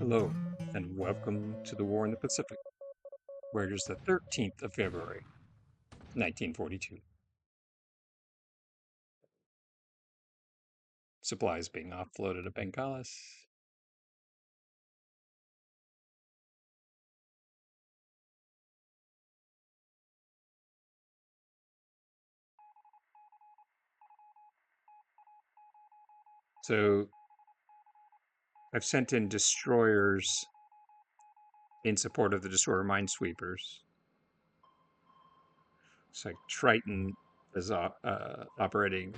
Hello, and welcome to the War in the Pacific, where it is the 13th of February, 1942. Supplies being offloaded at Benghalis. So I've sent in destroyers in support of the destroyer minesweepers. It's like Triton is operating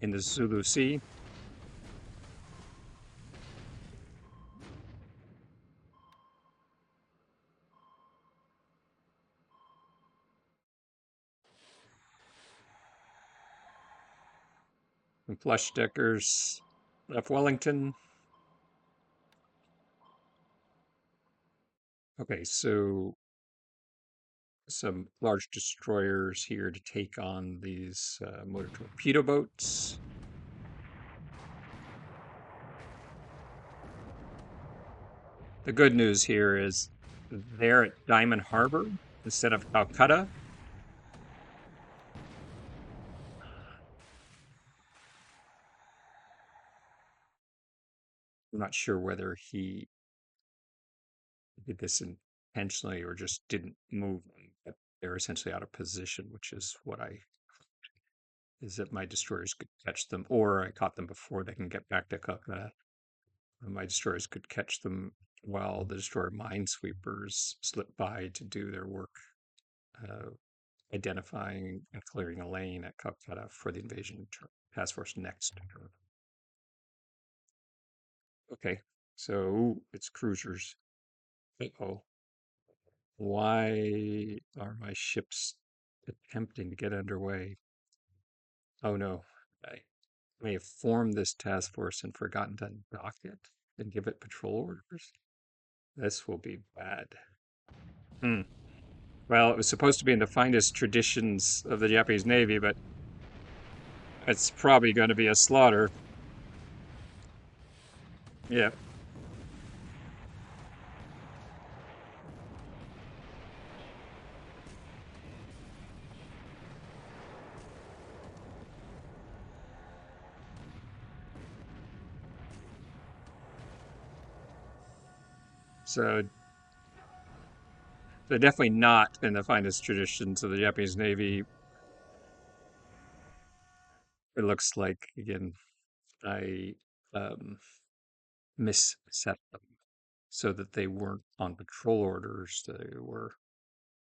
in the Zulu Sea. And flush deckers left Wellington. Okay, so some large destroyers here to take on these motor torpedo boats. The good news here is they're at Diamond Harbor instead of Calcutta. I'm not sure whether he did this intentionally or just didn't move them, but they're essentially out of position, which is what is that my destroyers could catch them, or I caught them before they can get back to Calcutta. My destroyers could catch them while the destroyer minesweepers slip by to do their work, uh, identifying and clearing a lane at Calcutta for the invasion task force next. Okay, so it's cruisers. Uh-oh. Why are my ships attempting to get underway? Oh no, I may have formed this task force and forgotten to dock it and give it patrol orders. This will be bad. Hmm. Well, it was supposed to be in the finest traditions of the Japanese Navy, but it's probably going to be a slaughter. Yeah. So they're definitely not in the finest traditions of the Japanese Navy. It looks like, again, I um, misset them so that they weren't on patrol orders. They were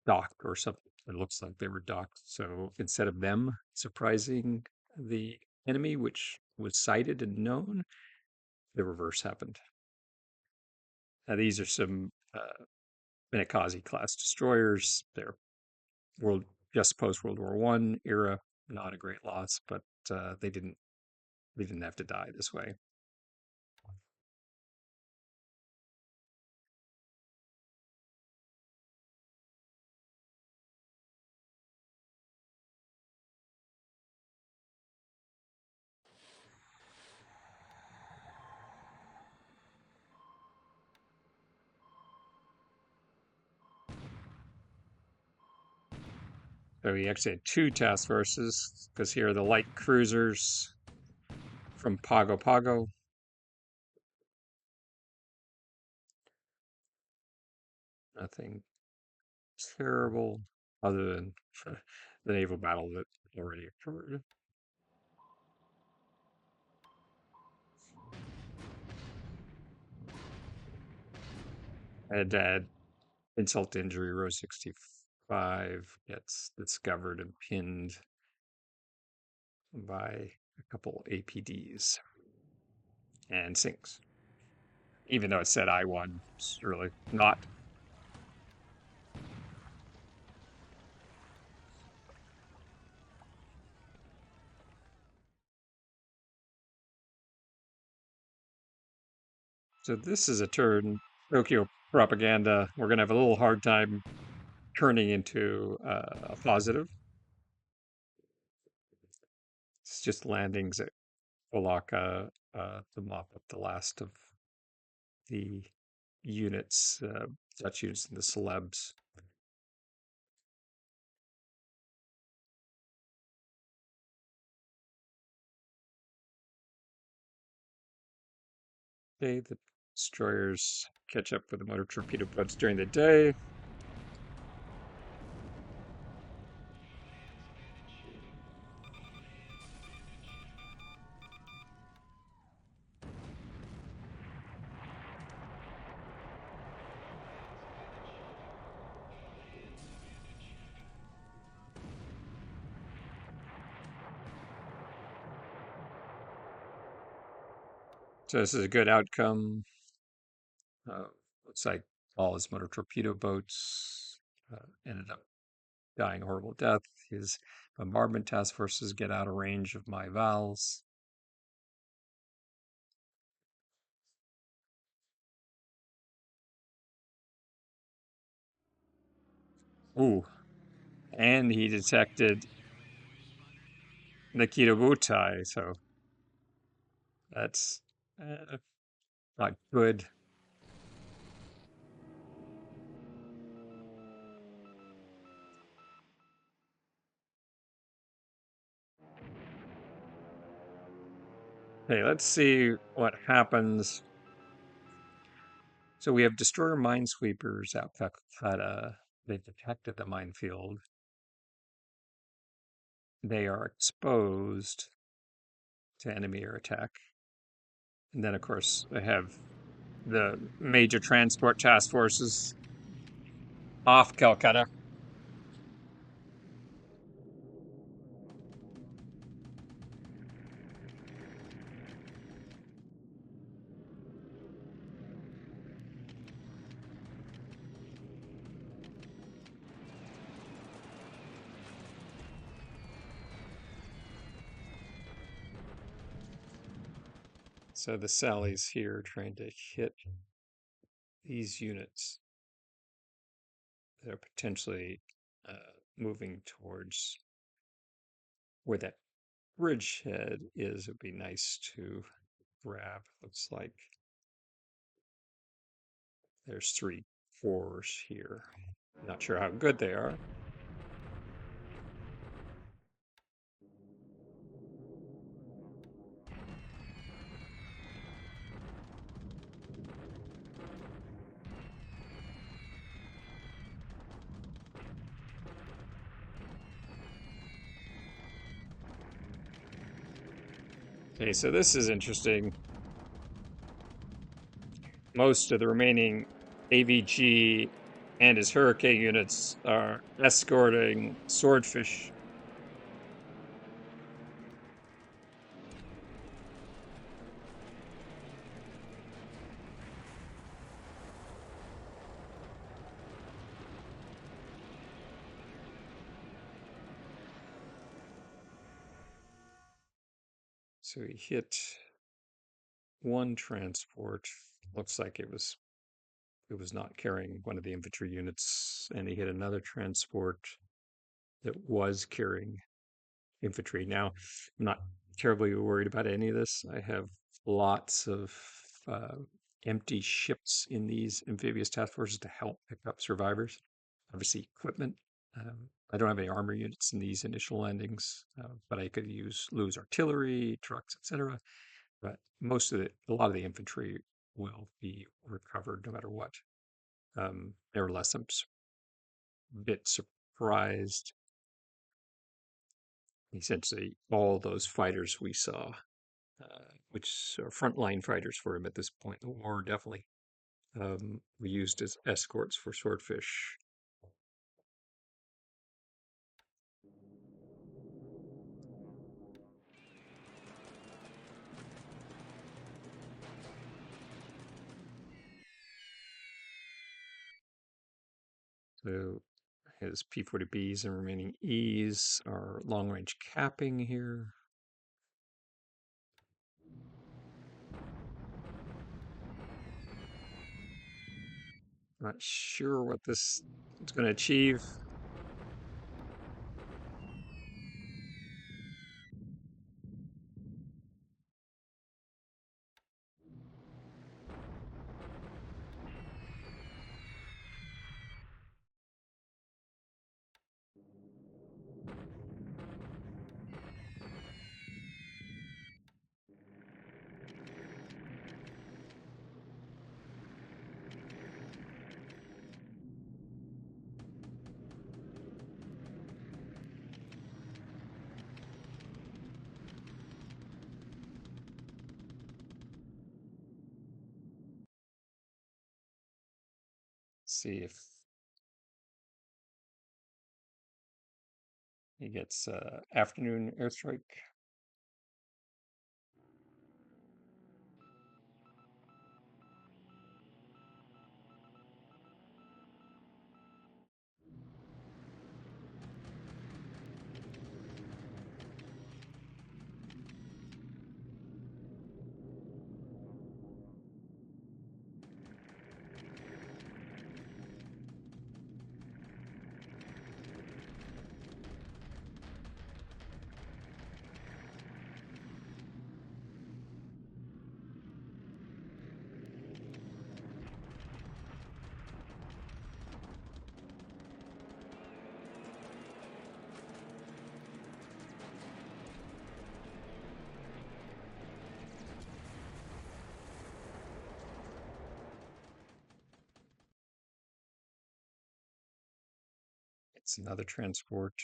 docked or something. It looks like they were docked. So instead of them surprising the enemy, which was sighted and known, the reverse happened. Now, these are some Kamikaze class destroyers. They're world just post World War One era. Not a great loss, but they didn't have to die this way. So we actually had two task forces because here are the light cruisers from Pago Pago. Nothing terrible other than the naval battle that already occurred. And insult to injury, row 65 gets discovered and pinned by a couple APDs and sinks. Even though it said I won, it's really not. So this is a turn. Tokyo propaganda. We're going to have a little hard time turning into a positive. It's just landings at Olaka to mop up the last of the units, Dutch units and the celebs. Okay, the destroyers catch up with the motor torpedo boats during the day. So this is a good outcome. Uh, Looks like all his motor torpedo boats ended up dying a horrible death. His bombardment task forces get out of range of my valves. Ooh, and he detected Nikita Butai, so that's not good. Okay, let's see what happens. So we have destroyer minesweepers out Calcutta. They detected the minefield. They are exposed to enemy air attack. And then, of course, I have the major transport task forces off Calcutta. So the Sally's here trying to hit these units that are potentially moving towards where that bridgehead is. It'd be nice to grab. Looks like there's 3 4s here. Not sure how good they are. Okay, so this is interesting. Most of the remaining AVG and his Hurricane units are escorting Swordfish. So he hit one transport. Looks like it was not carrying one of the infantry units, and he hit another transport that was carrying infantry. Now, I'm not terribly worried about any of this. I have lots of uh, empty ships in these amphibious task forces to help pick up survivors. Obviously, equipment. I don't have any armor units in these initial landings, but I could lose artillery, trucks, etc. But a lot of the infantry will be recovered no matter what. Nevertheless, I'm a bit surprised. Essentially, all those fighters we saw, which are frontline fighters for him at this point in the war, definitely were used as escorts for Swordfish. So his P-40Bs and remaining Es are long-range capping here. Not sure what this is going to achieve. See if he gets afternoon airstrike. It's another transport.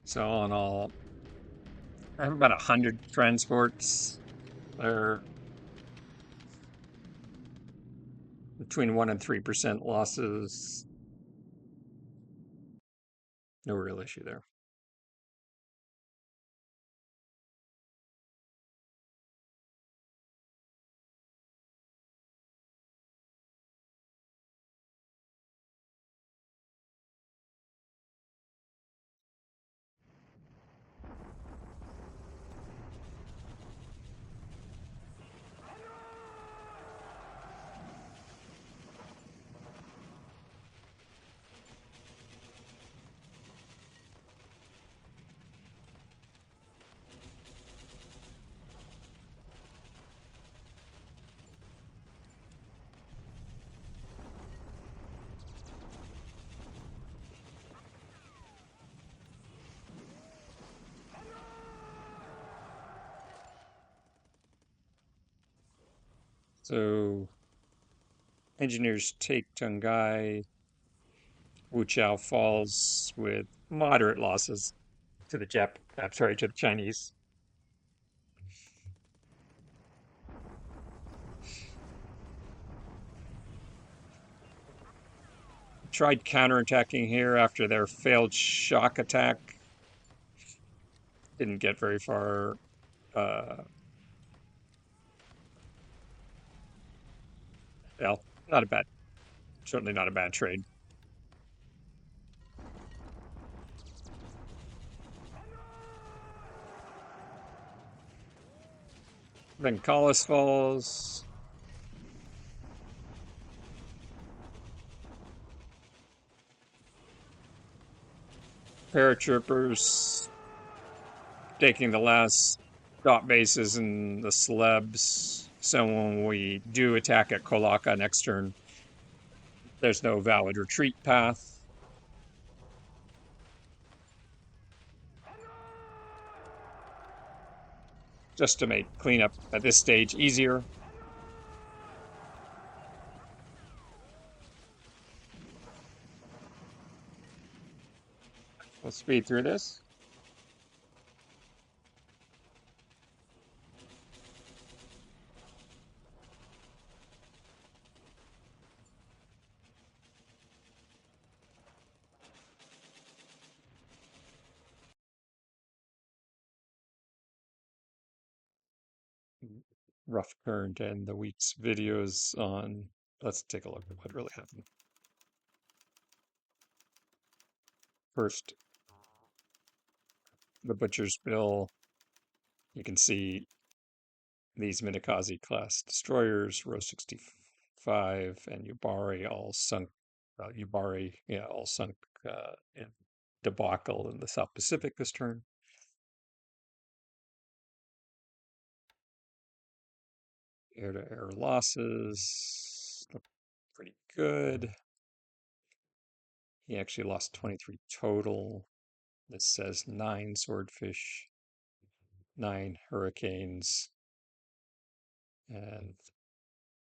So all in all, I have about 100 transports. They're between 1 and 3% losses. No real issue there. So engineers take Tungai. Wuchao falls with moderate losses to the I'm sorry, to the Chinese. Tried counterattacking here after their failed shock attack. Didn't get very far. Uh, well, not a bad, certainly not a bad trade. Then Collis falls. Paratroopers taking the last dot bases and the celebs. So when we do attack at Kolaka next turn, there's no valid retreat path. Just to make cleanup at this stage easier. Let's speed through this. Rough current and the week's videos on. Let's take a look at what really happened. First, the Butcher's Bill. You can see these Kamikaze class destroyers, Row 65 and Yubari all sunk. Yubari, yeah, all sunk in debacle in the South Pacific this turn. Air-to-air losses look pretty good. He actually lost 23 total. This says 9 swordfish, 9 hurricanes, and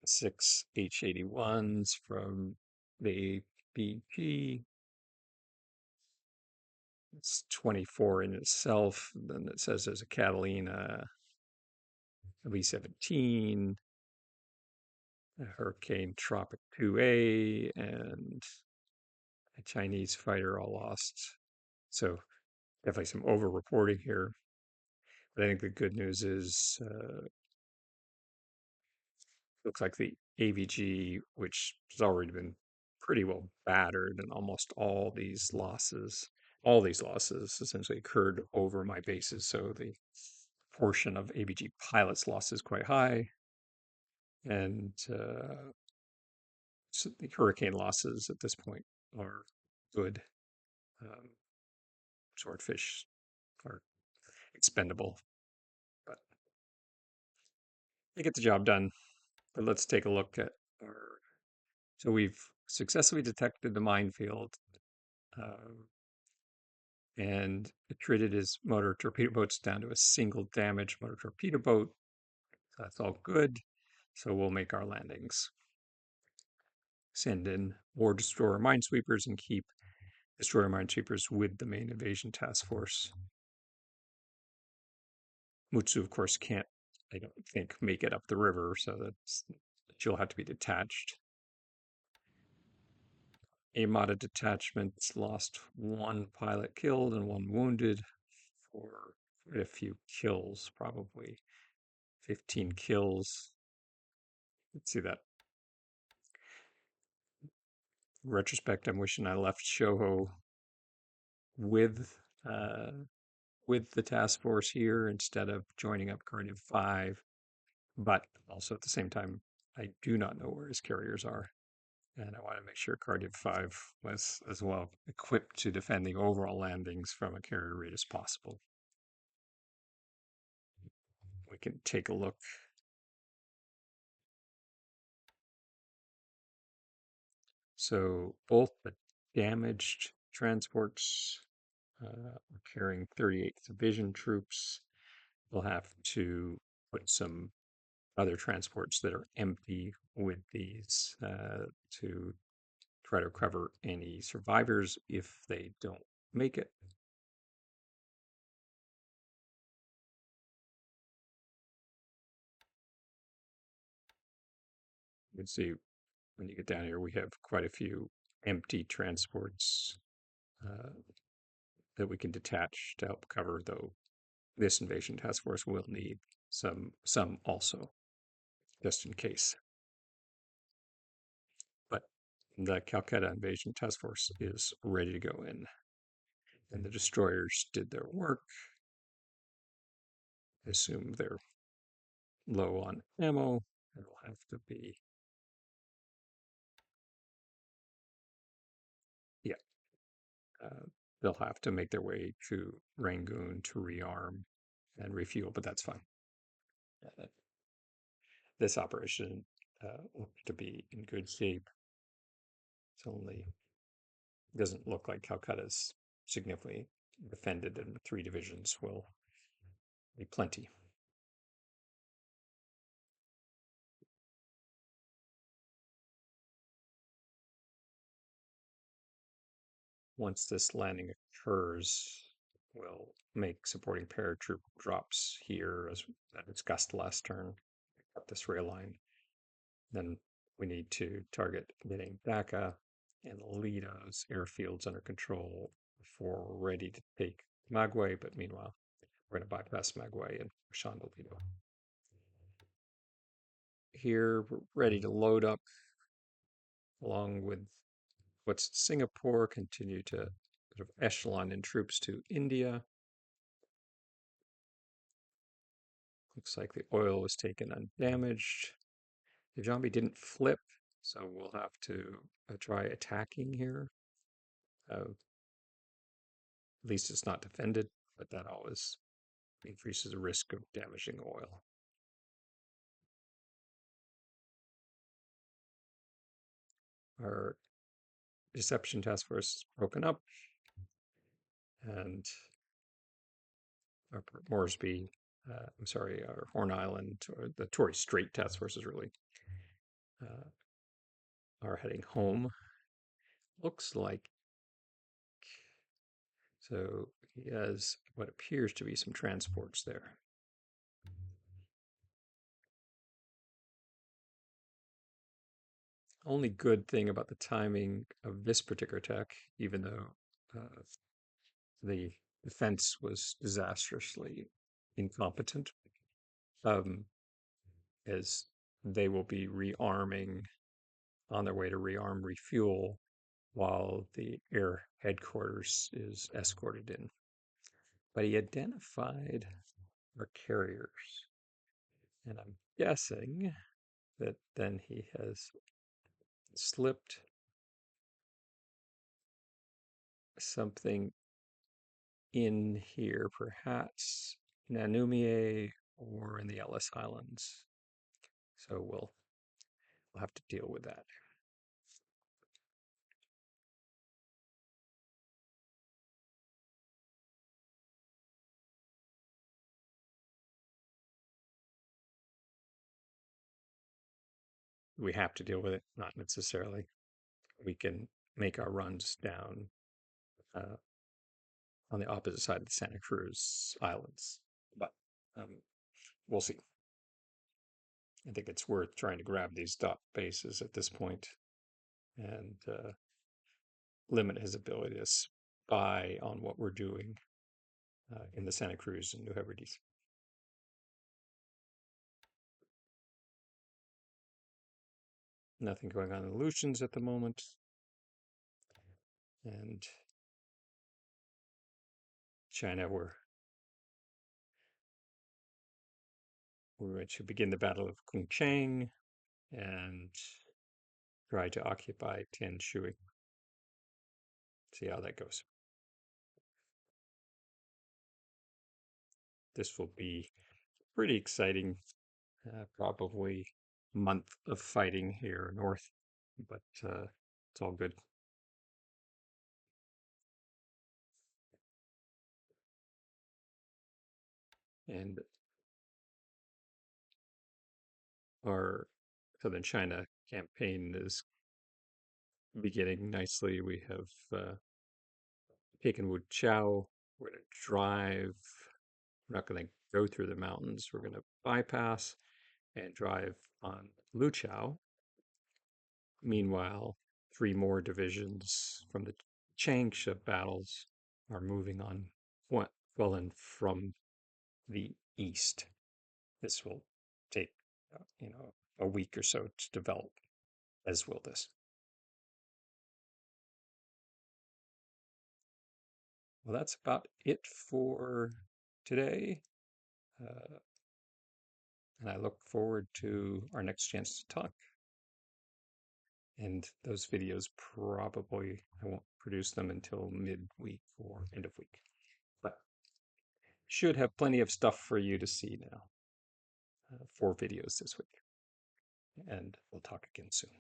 6 H-81s from the APG. It's 24 in itself. Then it says there's a Catalina, a B-17, a Hurricane Tropic 2A, and a Chinese fighter all lost. So definitely some over-reporting here. But I think the good news is looks like the AVG, which has already been pretty well battered, and almost all these losses essentially occurred over my bases. So the portion of AVG pilots lost is quite high, and so the hurricane losses at this point are good. Um, Swordfish are expendable, but they get the job done. But let's take a look at our. So we've successfully detected the minefield, um, and it treated his motor torpedo boats down to a single damaged motor torpedo boat. So that's all good. So we'll make our landings. Send in more destroyer minesweepers and keep destroyer minesweepers with the main invasion task force. Mutsu, of course, can't, I don't think, make it up the river, so she'll have to be detached. Amada detachments lost one pilot killed and one wounded for quite a few kills, probably 15 kills. Let's see that. In retrospect, I'm wishing I left Shoho with uh, with the task force here instead of joining up Cardiff 5. But also at the same time, I do not know where his carriers are. And I want to make sure Cardiff 5 was as well equipped to defend the overall landings from a carrier raid as possible. We can take a look. So both the damaged transports are carrying 38th Division troops. We'll have to put some other transports that are empty with these to try to recover any survivors if they don't make it. You can see when you get down here, we have quite a few empty transports uh, that we can detach to help cover, though this invasion task force will need some also, just in case. But the Calcutta invasion task force is ready to go in. And the destroyers did their work. I assume they're low on ammo. It'll have to be, yeah, they'll have to make their way to Rangoon to rearm and refuel, but that's fine. This operation looks to be in good shape. It's only doesn't look like Calcutta's significantly defended, and 3 divisions will be plenty. Once this landing occurs, we'll make supporting paratroop drops here as discussed last turn up this rail line. Then we need to target getting Dhaka and Lido's airfields under control before we're ready to take Magway, but meanwhile, we're going to bypass Magway and push on to Lido. Here, we're ready to load up along with what's Singapore, continue to sort of echelon in troops to India. Looks like the oil was taken undamaged. The Jambi didn't flip, so we'll have to try attacking here. At least it's not defended, but that always increases the risk of damaging oil. Our deception task force is broken up, and our Moresby, I'm sorry, our Horn Island, or the Torrey Strait task forces really uh, are heading home. Looks like So he has what appears to be some transports there. Only good thing about the timing of this particular attack, even though the defense was disastrously incompetent, um, is they will be rearming on their way to rearm, refuel, while the air headquarters is escorted in. But he identified our carriers, and I'm guessing that then he has slipped something in here, perhaps Nanumie or in the Ellis Islands. So we'll have to deal with that. We have to deal with it, not necessarily. We can make our runs down uh, on the opposite side of the Santa Cruz Islands, but we'll see. I think it's worth trying to grab these dot bases at this point and limit his ability to spy on what we're doing in the Santa Cruz and New Hebrides. Nothing going on in the Aleutians at the moment. And China, we're going to begin the Battle of Kungchang and try to occupy Tian Shui. See how that goes. This will be pretty exciting, probably month of fighting here north, but it's all good. And our southern China campaign is beginning nicely. We have taken Wu Chao. We're going to drive. We're not going to go through the mountains. We're going to bypass and drive on Lu Chao. Meanwhile, 3 more divisions from the Changsha battles are moving on Welland from the east. This will take, a week or so to develop, as will this. Well, that's about it for today. And I look forward to our next chance to talk. And those videos probably, I won't produce them until midweek or end of week. But should have plenty of stuff for you to see now. 4 videos this week. And we'll talk again soon.